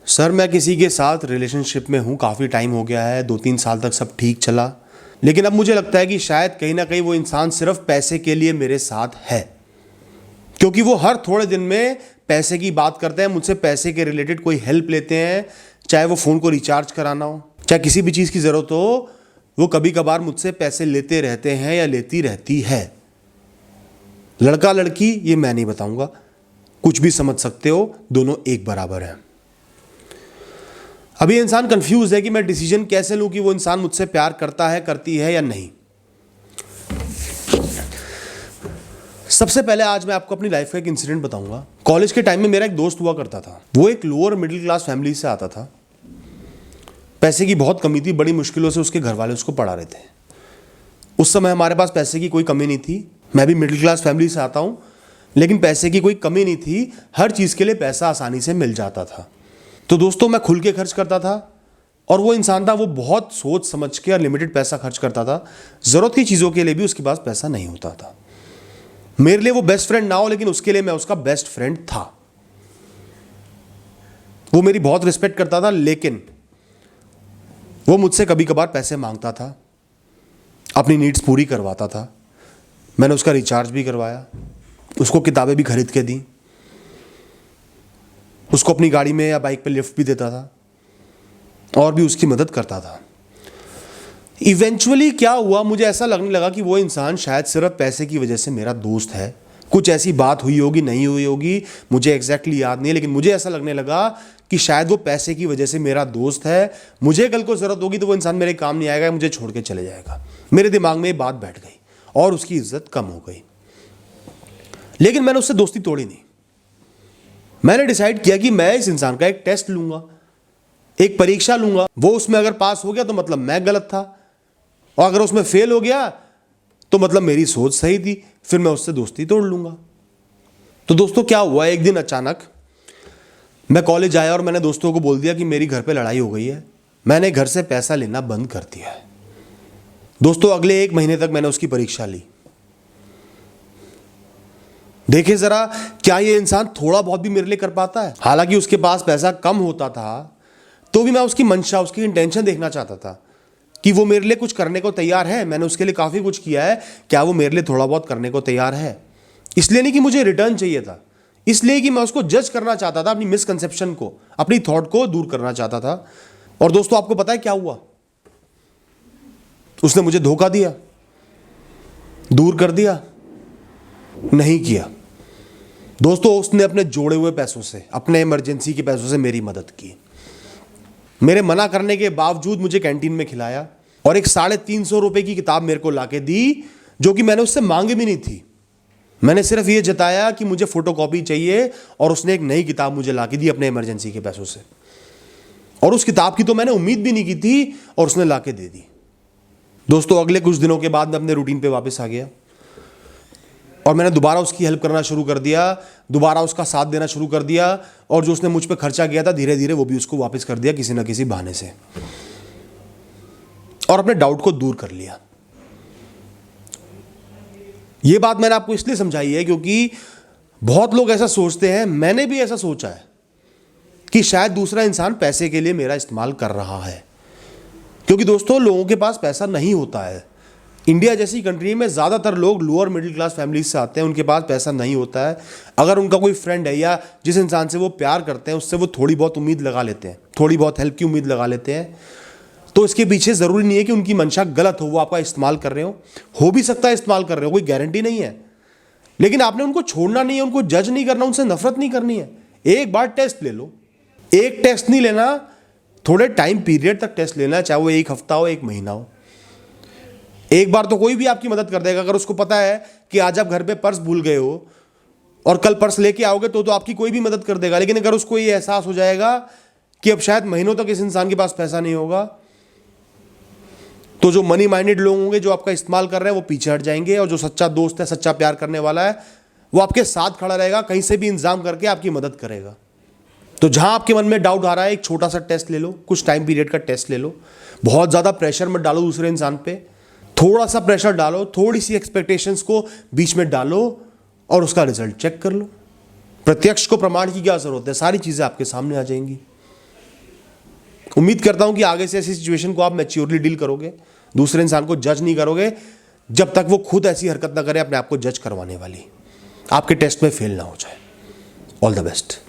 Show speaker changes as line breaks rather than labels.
Sir मैं किसी के साथ रिलेशनशिप में हूँ, काफ़ी टाइम हो गया है, 2-3 साल तक सब ठीक चला। लेकिन अब मुझे लगता है कि शायद कहीं ना कहीं वो इंसान सिर्फ पैसे के लिए मेरे साथ है, क्योंकि वो हर थोड़े दिन में पैसे की बात करते हैं, मुझसे पैसे के रिलेटेड कोई हेल्प लेते हैं, चाहे वो फ़ोन को रिचार्ज कराना हो, चाहे किसी भी चीज़ की ज़रूरत हो, वो कभी कभार मुझसे पैसे लेते रहते हैं या लेती रहती है। लड़का लड़की ये मैं नहीं बताऊंगा, कुछ भी समझ सकते हो, दोनों एक बराबर हैं। अभी इंसान कंफ्यूज है कि मैं डिसीजन कैसे लूं कि वो इंसान मुझसे प्यार करता है, करती है या नहीं। सबसे पहले आज मैं आपको अपनी लाइफ का एक इंसिडेंट बताऊंगा। कॉलेज के टाइम में मेरा एक दोस्त हुआ करता था। वो एक लोअर मिडिल क्लास फैमिली से आता था। पैसे की बहुत कमी थी, बड़ी मुश्किलों से उसके घर वाले उसको पढ़ा रहे थे। उस समय हमारे पास पैसे की कोई कमी नहीं थी। मैं भी मिडिल क्लास फैमिली से आता हूं, लेकिन पैसे की कोई कमी नहीं थी। हर चीज़ के लिए पैसा आसानी से मिल जाता था। तो दोस्तों मैं खुल के खर्च करता था, और वो इंसान था, वो बहुत सोच समझ के और लिमिटेड पैसा खर्च करता था। ज़रूरत की चीज़ों के लिए भी उसके पास पैसा नहीं होता था। मेरे लिए वो बेस्ट फ्रेंड ना हो, लेकिन उसके लिए मैं उसका बेस्ट फ्रेंड था। वो मेरी बहुत रिस्पेक्ट करता था, लेकिन वो मुझसे कभी कभार पैसे मांगता था, अपनी नीड्स पूरी करवाता था। मैंने उसका रिचार्ज भी करवाया, उसको किताबें भी खरीद के दी, उसको अपनी गाड़ी में या बाइक पे लिफ्ट भी देता था, और भी उसकी मदद करता था। इवेंचुअली क्या हुआ, मुझे ऐसा लगने लगा कि वो इंसान शायद सिर्फ पैसे की वजह से मेरा दोस्त है। कुछ ऐसी बात हुई होगी, नहीं हुई होगी, मुझे एग्जैक्टली याद नहीं है, लेकिन मुझे ऐसा लगने लगा कि शायद वो पैसे की वजह से मेरा दोस्त है। मुझे कल को ज़रूरत होगी तो वो इंसान मेरे काम नहीं आएगा, मुझे छोड़ के चले जाएगा। मेरे दिमाग में ये बात बैठ गई और उसकी इज्जत कम हो गई। लेकिन मैंने उससे दोस्ती तोड़ी नहीं। मैंने डिसाइड किया कि मैं इस इंसान का एक टेस्ट लूंगा, एक परीक्षा लूंगा। वो उसमें अगर पास हो गया तो मतलब मैं गलत था, और अगर उसमें फेल हो गया तो मतलब मेरी सोच सही थी। फिर मैं उससे दोस्ती तोड़ लूंगा। तो दोस्तों क्या हुआ, एक दिन अचानक मैं कॉलेज आया और मैंने दोस्तों को बोल दिया कि मेरी घर पे लड़ाई हो गई है। मैंने घर से पैसा लेना बंद कर दिया है। दोस्तों अगले 1 महीने तक मैंने उसकी परीक्षा ली। देखे जरा, क्या ये इंसान थोड़ा बहुत भी मेरे लिए कर पाता है? हालांकि उसके पास पैसा कम होता था, तो भी मैं उसकी मंशा, उसकी इंटेंशन देखना चाहता था कि वो मेरे लिए कुछ करने को तैयार है। मैंने उसके लिए काफ़ी कुछ किया है, क्या वो मेरे लिए थोड़ा बहुत करने को तैयार है? इसलिए नहीं कि मुझे रिटर्न चाहिए था, इसलिए कि मैं उसको जज करना चाहता था, अपनी मिसकंसेप्शन को, अपनी थॉट को दूर करना चाहता था। और दोस्तों आपको पता है क्या हुआ? उसने मुझे धोखा दिया, दूर कर दिया, नहीं किया। दोस्तों उसने अपने जोड़े हुए पैसों से, अपने इमरजेंसी के पैसों से मेरी मदद की। मेरे मना करने के बावजूद मुझे कैंटीन में खिलाया, और एक 350 रुपए की किताब मेरे को लाके दी, जो कि मैंने उससे मांगी भी नहीं थी। मैंने सिर्फ ये जताया कि मुझे फोटोकॉपी चाहिए, और उसने एक नई किताब मुझे लाके दी अपने इमरजेंसी के पैसों से। और उस किताब की तो मैंने उम्मीद भी नहीं की थी, और उसने लाके दे दी। दोस्तों अगले कुछ दिनों के बाद मैं अपने रूटीन पे वापस आ गया, और मैंने दोबारा उसकी हेल्प करना शुरू कर दिया, दोबारा उसका साथ देना शुरू कर दिया, और जो उसने मुझ पे खर्चा किया था धीरे धीरे वो भी उसको वापस कर दिया किसी ना किसी बहाने से, और अपने डाउट को दूर कर लिया। ये बात मैंने आपको इसलिए समझाई है क्योंकि बहुत लोग ऐसा सोचते हैं, मैंने भी ऐसा सोचा है, कि शायद दूसरा इंसान पैसे के लिए मेरा इस्तेमाल कर रहा है। क्योंकि दोस्तों लोगों के पास पैसा नहीं होता है। इंडिया जैसी कंट्री में ज़्यादातर लोग लोअर मिडिल क्लास फैमिलीज से आते हैं, उनके पास पैसा नहीं होता है। अगर उनका कोई फ्रेंड है या जिस इंसान से वो प्यार करते हैं उससे वो थोड़ी बहुत उम्मीद लगा लेते हैं, थोड़ी बहुत हेल्प की उम्मीद लगा लेते हैं, तो इसके पीछे ज़रूरी नहीं है कि उनकी मंशा गलत हो, वो आपका इस्तेमाल कर रहे हो भी सकता है इस्तेमाल कर रहे हो, कोई गारंटी नहीं है। लेकिन आपने उनको छोड़ना नहीं है, उनको जज नहीं करना, उनसे नफरत नहीं करनी है। एक बार टेस्ट ले लो, एक टेस्ट नहीं लेना, थोड़े टाइम पीरियड तक टेस्ट लेना, चाहे वो 1 हफ्ता हो, 1 महीना हो। एक बार तो कोई भी आपकी मदद कर देगा। अगर उसको पता है कि आज आप घर पे पर्स भूल गए हो और कल पर्स लेके आओगे तो आपकी कोई भी मदद कर देगा। लेकिन अगर उसको ये एहसास हो जाएगा कि अब शायद महीनों तक इस इंसान के पास पैसा नहीं होगा, तो जो मनी माइंडेड लोग होंगे जो आपका इस्तेमाल कर रहे हैं वो पीछे हट जाएंगे, और जो सच्चा दोस्त है, सच्चा प्यार करने वाला है, वो आपके साथ खड़ा रहेगा, कहीं से भी इंतजाम करके आपकी मदद करेगा। तो जहां आपके मन में डाउट आ रहा है, एक छोटा सा टेस्ट ले लो, कुछ टाइम पीरियड का टेस्ट ले लो। बहुत ज़्यादा प्रेशर मत डालो दूसरे इंसान पे, थोड़ा सा प्रेशर डालो, थोड़ी सी एक्सपेक्टेशंस को बीच में डालो, और उसका रिजल्ट चेक कर लो। प्रत्यक्ष को प्रमाण की क्या जरूरत है, सारी चीज़ें आपके सामने आ जाएंगी। उम्मीद करता हूं कि आगे से ऐसी सिचुएशन को आप मैच्योरली डील करोगे, दूसरे इंसान को जज नहीं करोगे जब तक वो खुद ऐसी हरकत ना करे अपने आप को जज करवाने वाली, आपके टेस्ट में फेल ना हो जाए। All the best.